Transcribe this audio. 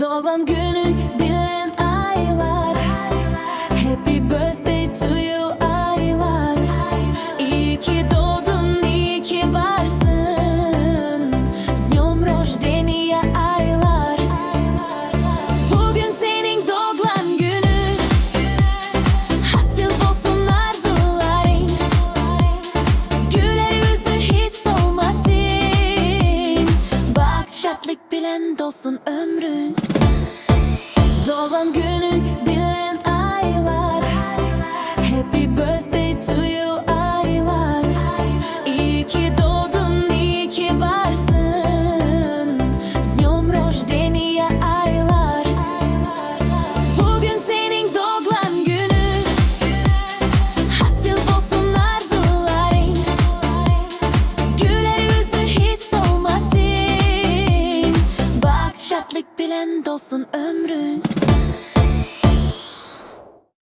Doglan günü bilen aylar, happy birthday to you aylar. İyi ki doğdun, iyi ki varsın. Z dniom rożdenia aylar. Bugün senin doglan günü. Hasil olsun arzuların. Güler yüzü hiç solmasın. Bak şatlık bilen dolsun ömrün. Doglan günü bilen aylar, happy birthday to you aylar. İyi ki doğdun, iyi ki varsın. Z dniom rożdenia aylar. Bugün senin doglan günü. Hasil olsun arzuların. Güler yüzü hiç solmasın. Bak şatlık bilen dolsun ömrün.